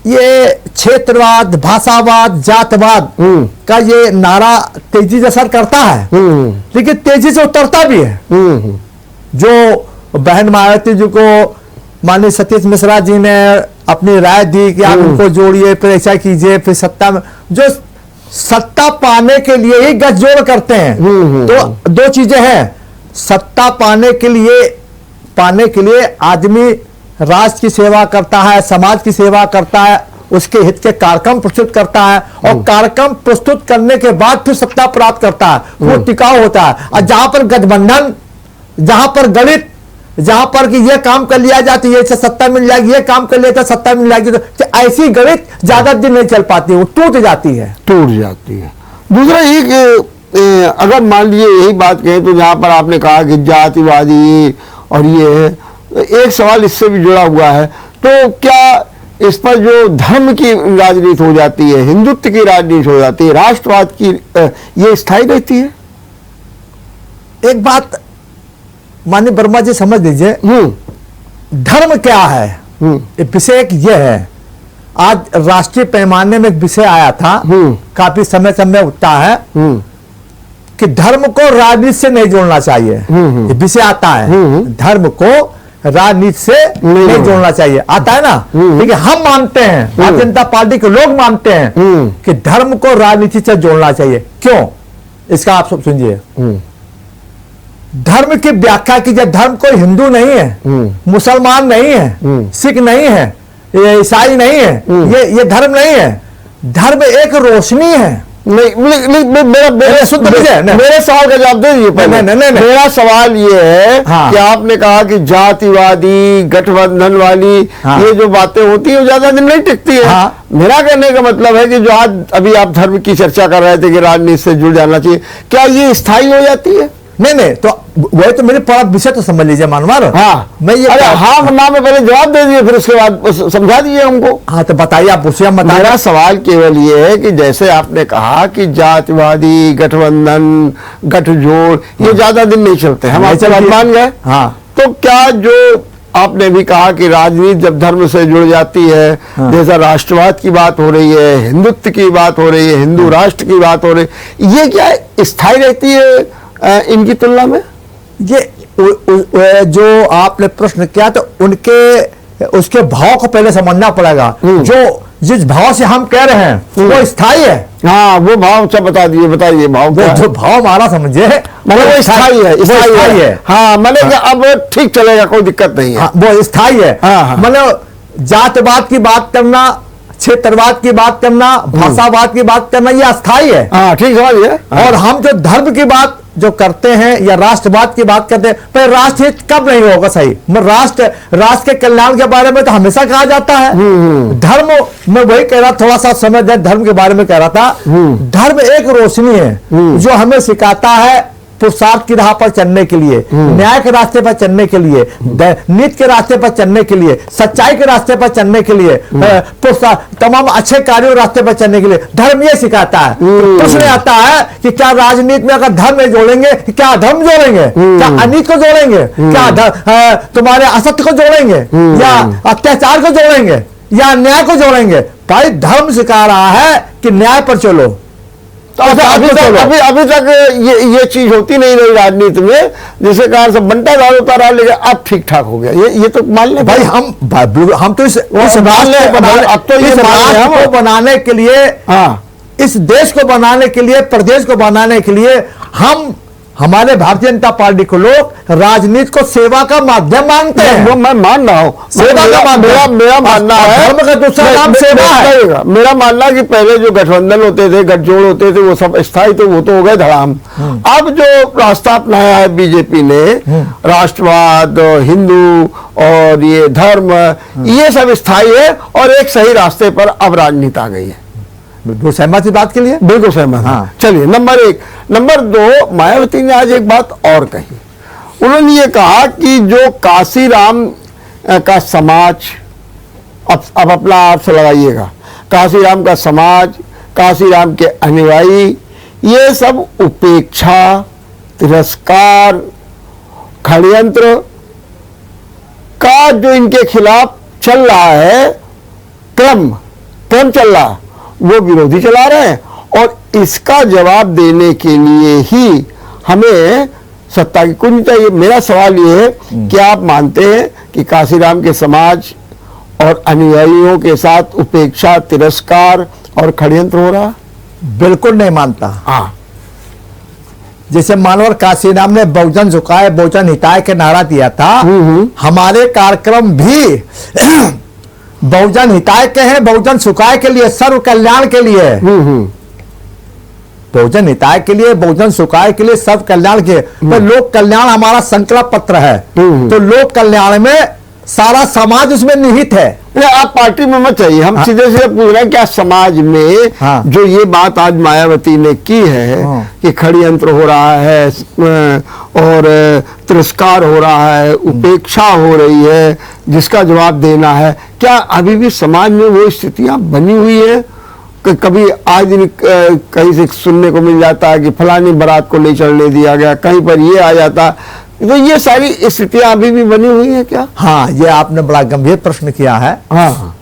Speaker 2: ये क्षेत्रवाद, भाषावाद, जातवाद का ये नारा तेजी से असर करता है, लेकिन तेजी से उतरता भी है। जो बहन मायावती जी को माननीय सतीश मिश्रा जी ने अपनी राय दी कि आप उनको जोड़िए, फिर ऐसा कीजिए, फिर सत्ता में, जो सत्ता पाने के लिए ही गठजोड़ करते हैं। तो दो चीजें हैं, सत्ता पाने के लिए आदमी राष्ट्र की सेवा करता है, समाज की सेवा करता है, उसके हित के कार्यक्रम प्रस्तुत करता है, और कार्यक्रम प्रस्तुत करने के बाद फिर सत्ता प्राप्त करता है, वो टिकाऊ होता है। और जहां पर गठबंधन, जहां पर गणित, जहां पर कि ये काम कर लिया जाता है, ये सत्ता मिल जाएगी, ये काम कर लिया तो सत्ता मिल जाएगी, तो ऐसी गणित ज्यादा दिन नहीं चल पाती, वो टूट जाती है।
Speaker 1: दूसरा एक, अगर मान लीजिए यही बात कहें तो जहां पर आपने कहा कि जातिवादी और ये है, एक सवाल इससे भी जुड़ा हुआ है, तो क्या इस पर जो धर्म की राजनीति हो जाती है, हिंदुत्व की राजनीति हो जाती है, राष्ट्रवाद की, ये स्थायी रहती है?
Speaker 2: एक बात माननीय वर्मा जी समझ लीजिए, धर्म क्या है, विषय एक ये है। आज राष्ट्रीय पैमाने में एक विषय आया था, काफी समय उठता है, कि धर्म को राजनीति से नहीं जोड़ना चाहिए। ये विषय आता है, धर्म को राजनीति से नहीं जोड़ना चाहिए, आता है ना। लेकिन हम मानते हैं, भारतीय जनता पार्टी के लोग मानते हैं कि धर्म को राजनीति से जोड़ना चाहिए। क्यों? इसका आप सब सुनिए। धर्म की व्याख्या कीजिए, धर्म कोई हिंदू नहीं है, मुसलमान नहीं है, सिख नहीं है, ईसाई नहीं है, ये धर्म नहीं है। धर्म एक रोशनी है।
Speaker 1: मेरे सवाल का जवाब दे दीजिए पहले। नहीं। मेरा सवाल ये है कि आपने कहा कि जातिवादी, गठबंधन वाली ये जो बातें होती है वो ज्यादा दिन नहीं टिकती है। मेरा कहने का मतलब है कि जो आज अभी आप धर्म की चर्चा कर रहे थे कि राजनीति से जुड़ जाना चाहिए, क्या ये स्थायी हो जाती है?
Speaker 2: नहीं, तो वही तो मेरे पूरा विषय तो समझ लीजिए मानवर।
Speaker 1: मैं ये ना में पहले जवाब दे दीजिए, फिर उसके बाद समझा दीजिए हमको।
Speaker 2: तो बताइए, आप पूछिए, हम बताइए।
Speaker 1: मेरा सवाल केवल ये है कि जैसे आपने कहा कि जातिवादी, गठबंधन, गठजोड़ ये ज्यादा दिन नहीं चलते, हम आपसे बात मान गए। तो क्या जो आपने भी कहा कि राजनीति जब धर्म से जुड़ जाती है, जैसा राष्ट्रवाद की बात हो रही है, हिंदुत्व की बात हो रही है, हिंदू राष्ट्र की बात हो रही है, ये क्या स्थायी रहती है इनकी तुलना में?
Speaker 2: ये जो आपने प्रश्न किया, तो उसके भाव को पहले समझना पड़ेगा। जो जिस भाव से हम कह रहे हैं वो स्थायी है।
Speaker 1: हाँ, वो भाव अच्छा बताइए भाव
Speaker 2: वो
Speaker 1: क्या है?
Speaker 2: जो भाव हमारा समझे
Speaker 1: मतलब वो स्थायी है,
Speaker 2: वो स्थायी है।
Speaker 1: हाँ, मतलब कि अब ठीक चलेगा, कोई दिक्कत नहीं है।
Speaker 2: हाँ, वो स्थायी है।
Speaker 1: हाँ।
Speaker 2: मतलब जातवाद की बात करना, क्षेत्रवाद की बात करना, भाषावाद की बात करना, ये अस्थायी है।
Speaker 1: हाँ, ठीक समझिए।
Speaker 2: और हम जो धर्म की बात जो करते हैं या राष्ट्रवाद की बात करते हैं, पर राष्ट्र हित कब नहीं होगा सही? राष्ट्र के कल्याण के बारे में तो हमेशा कहा जाता है। धर्म, मैं वही कह रहा, थोड़ा सा समय दे, धर्म के बारे में कह रहा था। धर्म एक रोशनी है जो हमें सिखाता है पुरुषार्थ की राह पर चलने के लिए, न्याय के रास्ते पर चलने के लिए, नीति के रास्ते पर चलने के लिए, सच्चाई के रास्ते पर चलने के लिए, तमाम अच्छे कार्यों के रास्ते पर चलने के लिए धर्म ये सिखाता है। प्रश्न आता है कि क्या राजनीति में अगर धर्म नहीं जोड़ेंगे, क्या अधर्म जोड़ेंगे, क्या अनीति को जोड़ेंगे, क्या तुम्हारे असत्य को जोड़ेंगे, या अत्याचार को जोड़ेंगे, या अन्याय को जोड़ेंगे? भाई धर्म सिखा रहा है कि न्याय पर चलो।
Speaker 1: तो अभी तक ये चीज होती नहीं रही राजनीति में, जिसके कारण से बंटा राज होता रहा, लेकिन अब ठीक ठाक हो गया। ये तो मान ले
Speaker 2: भाई, हम तो इस राष्ट्र को बनाने के लिए,
Speaker 1: हाँ,
Speaker 2: इस देश को बनाने के लिए, प्रदेश को बनाने के लिए हमारे भारतीय जनता पार्टी को लोग राजनीति को सेवा का माध्यम मानते हैं।
Speaker 1: वो मैं मान रहा हूँ,
Speaker 2: सेवा का माध्यम।
Speaker 1: मेरा मानना है,
Speaker 2: धर्म का दूसरा नाम सेवा है।
Speaker 1: मेरा मानना कि पहले जो गठबंधन होते थे, गठजोड़ होते थे, वो सब स्थायी, तो वो तो हो गए धड़ाम। अब जो रास्ता अपनाया है बीजेपी ने, राष्ट्रवाद, हिंदू और ये धर्म, ये सब स्थायी है और एक सही रास्ते पर अब राजनीति आ गई है।
Speaker 2: बिल्कुल सहमत बात के लिए,
Speaker 1: बिल्कुल सहमत।
Speaker 2: हाँ।
Speaker 1: चलिए, नंबर 1। नंबर 2, मायावती ने आज एक बात और कही। उन्होंने ये कहा कि जो काशीराम का समाज, अब अपना आप से लगाइएगा, काशीराम का समाज, काशीराम के अनुयायी, ये सब उपेक्षा, तिरस्कार, षड्यंत्र का जो इनके खिलाफ चल रहा है, क्रम चल रहा है, वो विरोधी चला रहे हैं। और इसका जवाब देने के लिए ही हमें सत्ता की कुंजी चाहिए। मेरा सवाल ये है, क्या आप मानते हैं कि काशीराम के समाज और अनुयायियों के साथ उपेक्षा, तिरस्कार और षड्यंत्र हो रहा?
Speaker 2: बिल्कुल नहीं मानता।
Speaker 1: हाँ,
Speaker 2: जैसे मानवर काशीराम ने बहुजन झुकाए बहुजन हिताय के नारा दिया था, हमारे कार्यक्रम भी बहुजन हिताय के हैं, बहुजन सुखाय के लिए, सर्व कल्याण के लिए। बहुजन हिताय के लिए, बहुजन सुखाय के लिए, सर्व कल्याण के। तो लोक कल्याण हमारा संकल्प पत्र है। तो लोक कल्याण में सारा समाज उसमें निहित है।
Speaker 1: आप पार्टी में मत चाहिए, हम सीधे सीधे पूछ रहे हैं, क्या समाज में जो ये बात आज मायावती ने की है कि षड्यंत्र हो रहा है और तिरस्कार हो रहा है, उपेक्षा हो रही है, जिसका जवाब देना है, क्या अभी भी समाज में वो स्थितियां बनी हुई है? कभी आज दिन कहीं से सुनने को मिल जाता है कि फलानी बारात को नहीं चलने दिया गया, कहीं पर ये आ जाता, तो ये सारी स्थितियां अभी भी बनी हुई है क्या?
Speaker 2: हाँ, ये आपने बड़ा गंभीर प्रश्न किया है।
Speaker 1: हाँ,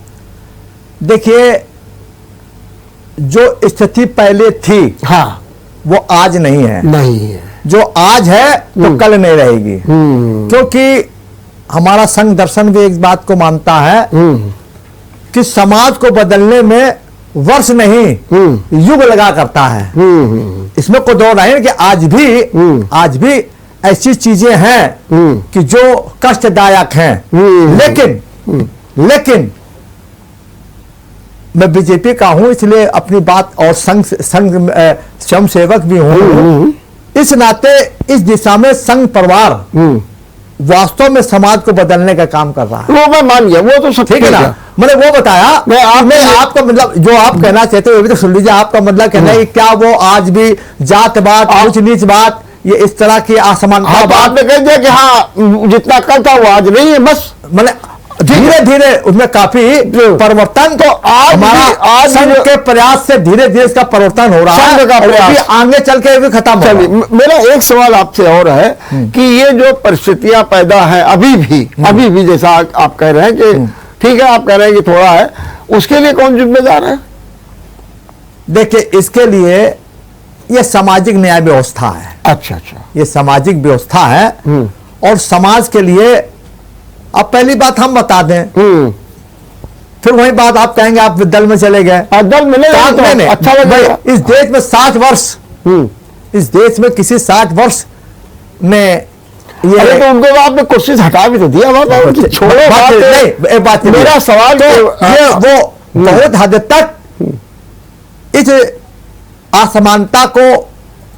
Speaker 2: देखिए, जो स्थिति पहले थी,
Speaker 1: हाँ,
Speaker 2: वो आज नहीं है।
Speaker 1: नहीं है।
Speaker 2: जो आज है तो कल नहीं रहेगी। क्योंकि हमारा संघ दर्शन भी एक बात को मानता है कि समाज को बदलने में वर्ष नहीं युग लगा करता है। इसमें कोई दो नहीं कि आज भी ऐसी चीजें हैं कि जो कष्टदायक हैं। लेकिन मैं बीजेपी का हूं, इसलिए अपनी बात, और संघ स्वयं सेवक भी हूं, इस नाते इस दिशा में संघ परिवार वास्तव में समाज को बदलने का काम कर रहा है।
Speaker 1: वो मैं मान गया, वो तो सब
Speaker 2: ठीक है ना। मैंने वो बताया, आपका मतलब जो आप कहना चाहते हो, तो सुन लीजिए। आपका मतलब कहना है कि क्या वो आज भी जातवाद, ऊंच नीच बात, ये इस तरह की असमानता,
Speaker 1: आपने कह दिया कि हाँ जितना कल था वो आज नहीं है, बस
Speaker 2: मतलब धीरे धीरे उसमें काफी परिवर्तन, तो आज संघ के प्रयास से धीरे धीरे इसका परिवर्तन हो रहा है, और आगे चल के भी खत्म होगा।
Speaker 1: मेरा एक सवाल आपसे और है कि ये जो परिस्थितियां पैदा है अभी भी जैसा आप कह रहे हैं कि ठीक है, आप कह रहे हैं कि थोड़ा है, उसके लिए कौन जिम्मेदार है?
Speaker 2: देखिए, इसके लिए ये सामाजिक न्याय व्यवस्था है।
Speaker 1: अच्छा,
Speaker 2: ये सामाजिक व्यवस्था है, और समाज के लिए अब पहली बात हम बता दें फिर वही बात आप कहेंगे आप दल में चले गए।
Speaker 1: दल मिले
Speaker 2: नहीं,
Speaker 1: अच्छा लगेगा।
Speaker 2: इस देश में 60 वर्ष, इस देश में किसी 60 वर्ष में ये
Speaker 1: अरे तो उनको आपने कोशिश हटा भी तो दिया, छोड़ो बात। मेरा सवाल
Speaker 2: तो ये वो बहुत हद तक इस असमानता को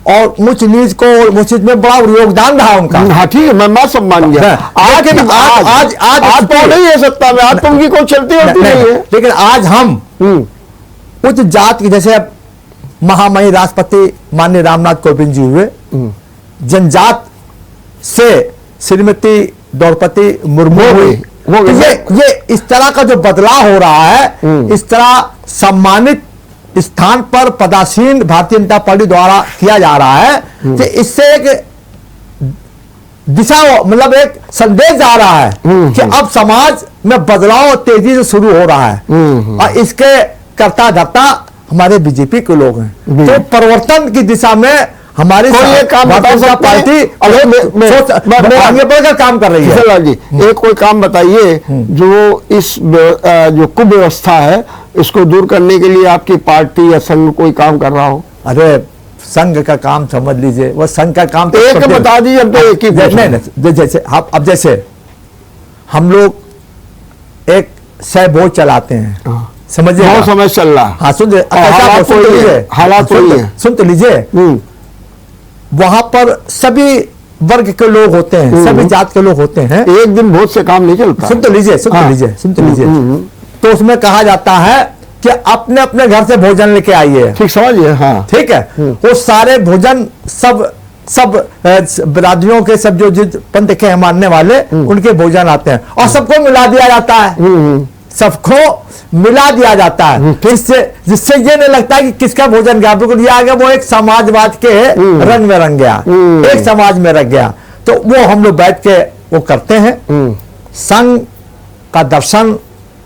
Speaker 2: और ऊंच नीच को उस चीज में बड़ा योगदान रहा उनका।
Speaker 1: हाँ ठीक है, मैं सब मान गया। आज तो नहीं है सत्ता में, आज तो उनकी कोई चलती होती नहीं है।
Speaker 2: लेकिन आज हम उच्च जात की, जैसे अब महामहिम राष्ट्रपति माननीय रामनाथ कोविंद जी हुए, जनजात से श्रीमती द्रौपदी मुर्मू हुई, तो ये इस तरह का जो बदलाव हो रहा है, इस तरह सम्मानित स्थान पर पदासीन भारतीय जनता पार्टी द्वारा किया जा रहा है, कि इससे एक दिशा, मतलब एक संदेश जा रहा है कि अब समाज में बदलाव तेजी से शुरू हो रहा है, और इसके कर्ता धर्ता हमारे बीजेपी के लोग हैं। तो परिवर्तन की दिशा में हमारी पार्टी आगे बढ़कर काम कर रही है।
Speaker 1: किशोर लाल जी, एक कोई काम बताइए जो इस जो कुव्यवस्था है इसको दूर करने के लिए आपकी पार्टी या संघ कोई काम कर रहा हो?
Speaker 2: अरे संघ का काम समझ लीजिए, वो संघ का काम तो
Speaker 1: एक बता दीजिए, अब तो एक ही
Speaker 2: नहीं, जैसे अब जैसे हम लोग एक सह भोज चलाते हैं, समझिए,
Speaker 1: बहुत समय चल रहा।
Speaker 2: हाँ सुन
Speaker 1: हालात
Speaker 2: सुन तो लीजिए, वहां पर सभी वर्ग के लोग होते हैं, सभी जात के लोग होते हैं।
Speaker 1: एक दिन भोज से काम नहीं चलता।
Speaker 2: सुन तो लीजिए, तो उसमें कहा जाता है कि अपने अपने घर से भोजन लेके आइए।
Speaker 1: ठीक समझिए, हाँ
Speaker 2: ठीक है। वो सारे भोजन सब बिरादरियों के, सब जो जिस पंथ के मानने वाले, उनके भोजन आते हैं और सबको मिला दिया जाता है, सबको मिला दिया जाता है, जिससे ये नहीं लगता कि किसका भोजन गया, बिल्कुल ये आ गया वो एक समाजवाद के रंग में रंग गया, एक समाज में रंग गया। तो वो हम लोग बैठ के वो करते हैं, संघ का दर्शन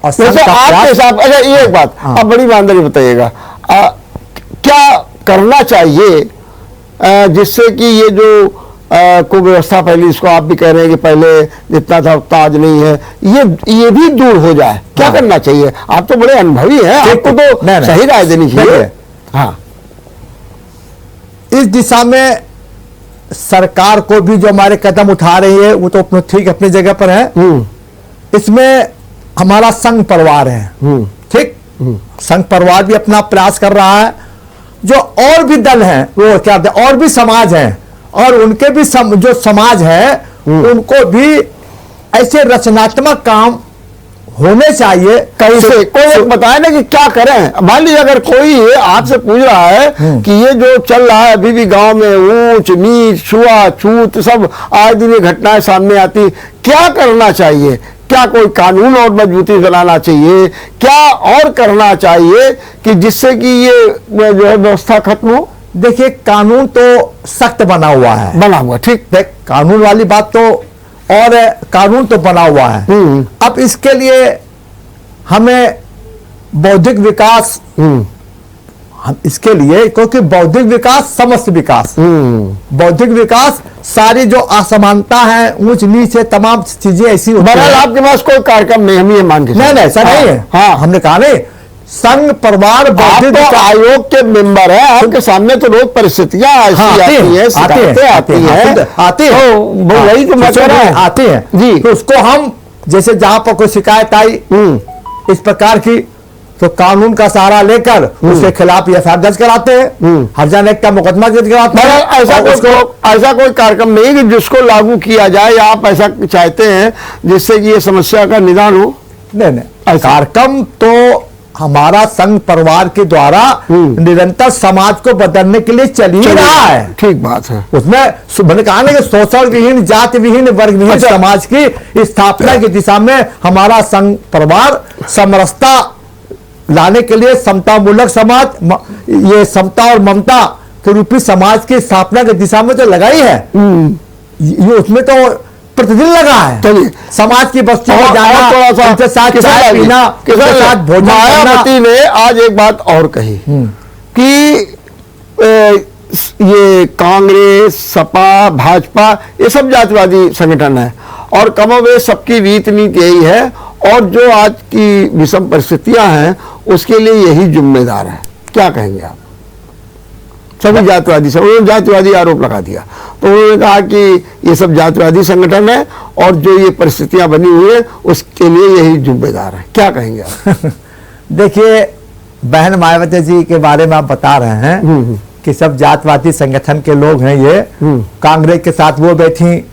Speaker 2: और संघ का
Speaker 1: आपके साथ। अच्छा ये एक बात आप बड़ी ईमानदारी बताइएगा, क्या करना चाहिए जिससे कि ये जो कुव्यवस्था पहले, इसको आप भी कह रहे हैं कि पहले जितना था उतना आज नहीं है, ये भी दूर हो जाए? क्या करना चाहिए? आप तो बड़े अनुभवी हैं, आपको तो सही राय देनी चाहिए। हाँ,
Speaker 2: इस दिशा में सरकार को भी जो हमारे कदम उठा रही है वो तो ठीक अपनी जगह पर है। इसमें हमारा संघ परिवार है, ठीक, संघ परिवार भी अपना प्रयास कर रहा है। जो और भी दल हैं, वो क्या और भी समाज हैं, और उनके भी जो समाज है उनको भी ऐसे रचनात्मक काम होने चाहिए।
Speaker 1: कैसे कोई एक बताए ना कि क्या करें? मान लीजिए अगर कोई आपसे पूछ रहा है कि ये जो चल रहा है अभी भी गांव में, ऊंच नीच छुआछूत सब आज दिन ये घटनाएं सामने आती, क्या करना चाहिए? क्या कोई कानून और मजबूती बनाना चाहिए? क्या और करना चाहिए कि जिससे कि ये जो है व्यवस्था खत्म हो?
Speaker 2: देखिए, कानून तो सख्त बना हुआ है,
Speaker 1: ठीक,
Speaker 2: देख कानून वाली बात तो, और कानून तो बना हुआ है। अब इसके लिए हमें बौद्धिक विकास, हम इसके लिए, क्योंकि बौद्धिक विकास समस्त विकास, बौद्धिक विकास सारी जो असमानता है, ऊंच नीच है, तमाम चीजें ऐसी होती हैं।
Speaker 1: आपके पास कोई कार्यक्रम नहीं, हम ये मान के
Speaker 2: नहीं ऐसा नहीं है। हाँ, हमने कहा नहीं, संघ परिवार बौद्धिक
Speaker 1: आयोग के मेंबर है, आपके सामने तो रोज परिस्थितियां आती है, वही तो मैं कह रहा हूं,
Speaker 2: आती है
Speaker 1: जी।
Speaker 2: तो उसको हम, जैसे जहां पर कोई शिकायत आई इस प्रकार की, तो कानून का सहारा लेकर उसके खिलाफ एफआईआर दर्ज कराते हैं, हर्जान एक्ट का मुकदमा दर्ज कराते हैं।
Speaker 1: ऐसा कोई कार्यक्रम नहीं कि जिसको लागू किया जाए, या आप ऐसा चाहते हैं जिससे कि ये समस्या का निदान हो?
Speaker 2: नहीं, कार्यक्रम तो हमारा संघ परिवार के द्वारा निरंतर समाज को बदलने के लिए चल ही रहा है।
Speaker 1: ठीक बात है।
Speaker 2: उसमें मैंने कहा ना कि शोषण विहीन, जाति विहीन, वर्ग विहीन समाज की स्थापना की दिशा में हमारा संघ परिवार समरसता लाने के लिए, समतामूलक समाज, ये समता और ममता के रूपी समाज की स्थापना की दिशा में तो लगा ही है। ये उसमें तो प्रतिदिन लगा है।
Speaker 1: चलिए,
Speaker 2: समाज की बस्तियों में जाना, उनके साथ चाय पीना, उनके साथ भोजन करना।
Speaker 1: मायावती ने आज एक बात और कही कि ये कांग्रेस, सपा, भाजपा ये सब जातिवादी संगठन है, और कमोबेश सबकी रीत नीति यही है, और जो आज की विषम परिस्थितियां हैं उसके लिए यही जिम्मेदार है। क्या कहेंगे आप? सभी जातिवादी सब, उन्होंने जातिवादी आरोप लगा दिया, तो उन्होंने कहा कि ये सब जातिवादी संगठन है और जो ये परिस्थितियां बनी हुई है उसके लिए यही जिम्मेदार है। क्या कहेंगे आप?
Speaker 2: देखिए, बहन मायावती जी के बारे में आप बता रहे हैं कि सब जातिवादी संगठन के लोग हैं ये, कांग्रेस के साथ वो बैठी,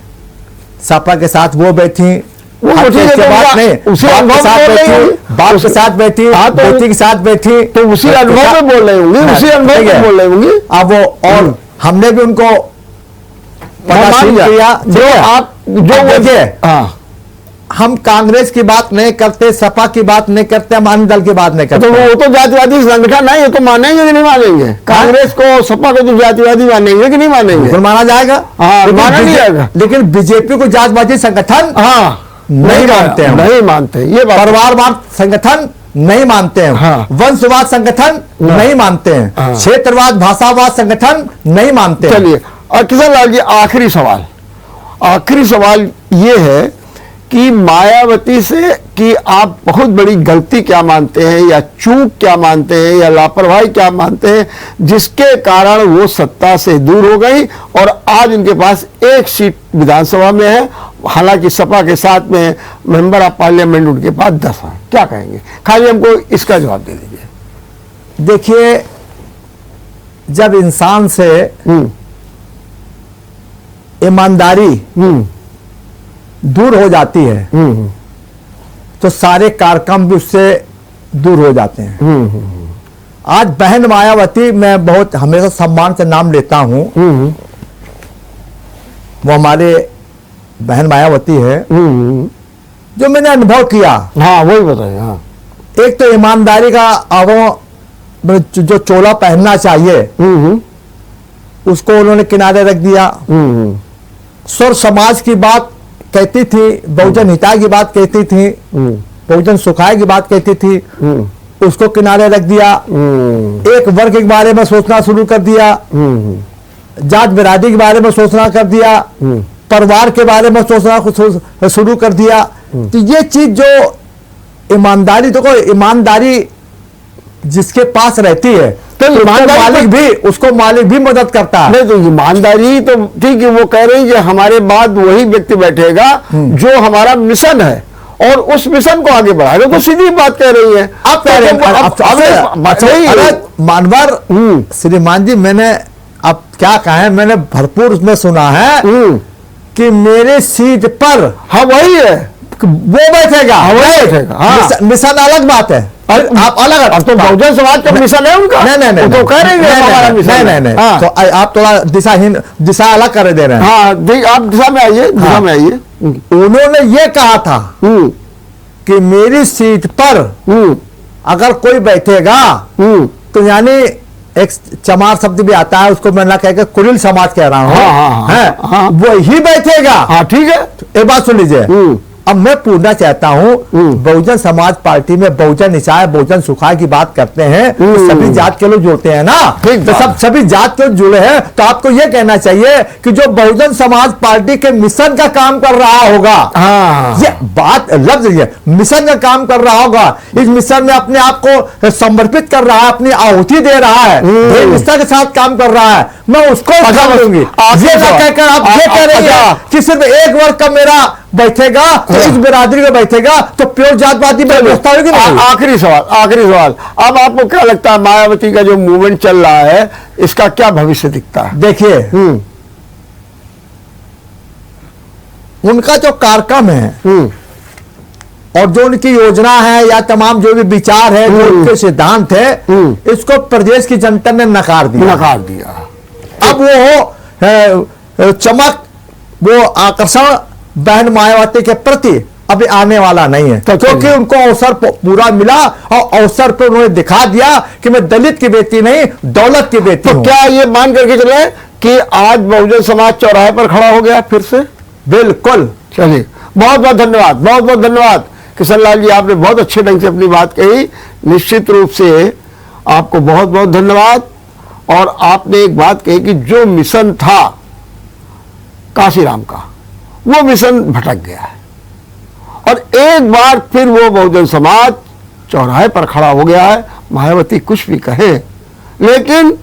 Speaker 2: सपा के साथ वो बैठी,
Speaker 1: वो
Speaker 2: हर
Speaker 1: उसी
Speaker 2: चीज के बात नहीं,
Speaker 1: उसी
Speaker 2: बाप
Speaker 1: अनुभव
Speaker 2: के साथ
Speaker 1: बोल रही
Speaker 2: बैठी,
Speaker 1: होंगी।
Speaker 2: बाप के साथ बैठी,
Speaker 1: हाँ, तो
Speaker 2: बेटी के साथ बैठी,
Speaker 1: तो उसी अनुभव में बोल रहे होंगे, उसी अनुभव में बोल रहे होंगे।
Speaker 2: अब वो, और हमने भी उनको पदासीन किया।
Speaker 1: जो आप जो
Speaker 2: देखिए,
Speaker 1: हाँ,
Speaker 2: हम कांग्रेस की बात नहीं करते, सपा की बात नहीं करते, हम अन्य दल की बात नहीं
Speaker 1: तो
Speaker 2: करते।
Speaker 1: वो तो जातिवादी संगठन है, ये तो मानेंगे कि नहीं मानेंगे? कांग्रेस को, सपा को तो जातिवादी मानेंगे कि नहीं मानेंगे?
Speaker 2: बिल्कुल माना जाएगा।
Speaker 1: हाँ,
Speaker 2: लेकिन
Speaker 1: माना नहीं जाएगा।
Speaker 2: लेकिन बीजेपी को जातिवादी संगठन
Speaker 1: हाँ,
Speaker 2: नहीं मानते हैं,
Speaker 1: नहीं मानते, ये बात।
Speaker 2: परिवारवाद संगठन नहीं मानते हैं,
Speaker 1: हाँ।
Speaker 2: वंशवाद संगठन नहीं मानते हैं,
Speaker 1: हाँ।
Speaker 2: क्षेत्रवाद भाषावाद संगठन नहीं मानते हैं।
Speaker 1: चलिए, और किशन लाल जी, आखिरी सवाल ये है कि मायावती से कि आप बहुत बड़ी गलती क्या मानते हैं, या चूक क्या मानते हैं, या लापरवाही क्या मानते हैं, जिसके कारण वो सत्ता से दूर हो गई और आज उनके पास एक सीट विधानसभा में है, हालांकि सपा के साथ में मेंबर ऑफ पार्लियामेंट उनके पास 10 हैं। क्या कहेंगे? खाली हमको इसका जवाब दे दीजिए।
Speaker 2: देखिए, जब इंसान से ईमानदारी दूर हो जाती है तो सारे कार्यक्रम भी उससे दूर हो जाते हैं। आज बहन मायावती, मैं बहुत हमेशा सम्मान से नाम लेता हूं, वो हमारे बहन मायावती है, जो मैंने अनुभव किया।
Speaker 1: हाँ, वही बताइए। हाँ,
Speaker 2: एक तो ईमानदारी का जो चोला पहनना चाहिए उसको उन्होंने किनारे रख दिया। स्वर समाज की बात कहती थी, बहुजन हिताय की बात कहती थी, बहुजन सुखाय की बात कहती थी, उसको किनारे रख दिया। एक वर्ग के बारे में सोचना शुरू कर दिया, जात बिरादरी के बारे में सोचना कर दिया, परिवार के बारे में सोचना शुरू कर दिया। तो ये चीज जो ईमानदारी, देखो ईमानदारी जिसके पास रहती है तो उसको मालिक भी मदद करता है।
Speaker 1: नहीं, तो ईमानदारी तो ठीक है, वो कह रही है कि हमारे बाद वही व्यक्ति बैठेगा जो हमारा मिशन है और उस मिशन को आगे बढ़ाएगा, तो सीधी बात कह रही है।
Speaker 2: आप कह रहे हैं मानवर श्रीमान जी, मैंने अब क्या कहा, मैंने भरपूर उसमें सुना है कि मेरे सीट पर,
Speaker 1: हाँ वही है,
Speaker 2: वो बैठेगा,
Speaker 1: हाँ।
Speaker 2: मिशन अलग बात है, आप अलग,
Speaker 1: अब तो बहुजन समाज का मिशन है उनका।
Speaker 2: नहीं,
Speaker 1: तो कह रहे हैं
Speaker 2: नहीं, तो आप थोड़ा दिशा अलग कर दे रहे हैं।
Speaker 1: हाँ, आप दिशा में आइए, दिशा में आइए।
Speaker 2: उन्होंने ये कहा था कि मेरी सीट पर अगर कोई बैठेगा तो यानी एक चमार शब्द भी आता है, उसको मैं ना कह के कुरिल समाज कह रहा हूँ, वही बैठेगा।
Speaker 1: हाँ, ठीक है,
Speaker 2: एक बात सुन लीजिए। अब मैं पूछना चाहता हूँ, बहुजन समाज पार्टी में बहुजन हिताय, बहुजन सुखाय की बात करते हैं, तो सभी जात के लोग जुड़ते हैं ना, तो सभी जात के जुड़े हैं, तो आपको यह कहना चाहिए कि जो बहुजन समाज पार्टी के मिशन का काम कर रहा होगा, ये बात लफ्ज है, मिशन का काम कर रहा होगा, इस मिशन में अपने आप को समर्पित कर रहा है, अपनी आहुति दे रहा है, निष्ठा के साथ काम कर रहा है, मैं उसको दूंगी। ये ना कहकर आप ये कह रही है कि सिर्फ एक वर्ग का मेरा बैठेगा तो इस बिरादरी में बैठेगा, तो प्योर जातवादी व्यवस्था होगी नहीं।
Speaker 1: आखिरी सवाल, अब आपको क्या लगता है मायावती का जो मूवमेंट चल रहा है, इसका क्या भविष्य दिखता है?
Speaker 2: देखिए, उनका जो कार्यक्रम है और जो उनकी योजना है या तमाम जो भी विचार है, जो उनके सिद्धांत है, इसको प्रदेश की जनता ने नकार दिया। अब वो चमक, वो आकर्षण बहन मायावती के प्रति अभी आने वाला नहीं है, क्योंकि उनको अवसर पूरा मिला और अवसर पर उन्होंने दिखा दिया कि मैं दलित की बेटी नहीं, दौलत की बेटी हूं।
Speaker 1: क्या ये मान करके चले कि आज बहुजन समाज चौराहे पर खड़ा हो गया फिर से?
Speaker 2: बिल्कुल।
Speaker 1: चलिए, बहुत बहुत धन्यवाद किशन लाल जी, आपने बहुत अच्छे ढंग से अपनी बात कही। निश्चित रूप से आपको बहुत बहुत धन्यवाद। और आपने एक बात कही कि जो मिशन था काशीराम का, वो मिशन भटक गया है। और एक बार फिर वो बहुजन समाज चौराहे पर खड़ा हो गया है। मायावती कुछ भी कहे, लेकिन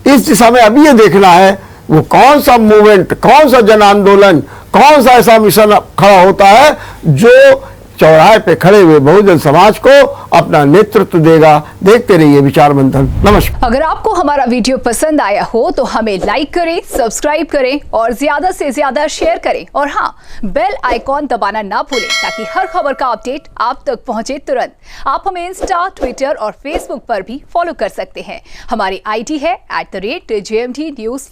Speaker 1: इस दिशा में अभी ये देखना है वो कौन सा मूवमेंट, कौन सा जन आंदोलन, कौन सा ऐसा मिशन खड़ा होता है जो चौराहे पे खड़े हुए बहुजन समाज को अपना नेतृत्व देगा। देखते रहिए विचार मंथन। नमस्कार।
Speaker 3: अगर आपको हमारा वीडियो पसंद आया हो तो हमें लाइक करें, सब्सक्राइब करें और ज्यादा से ज्यादा शेयर करें, और हाँ, बेल आइकॉन दबाना ना भूलें ताकि हर खबर का अपडेट आप तक पहुंचे तुरंत। आप हमें इंस्टा, ट्विटर और फेसबुक पर भी फॉलो कर सकते हैं। हमारी ID है @JMT News।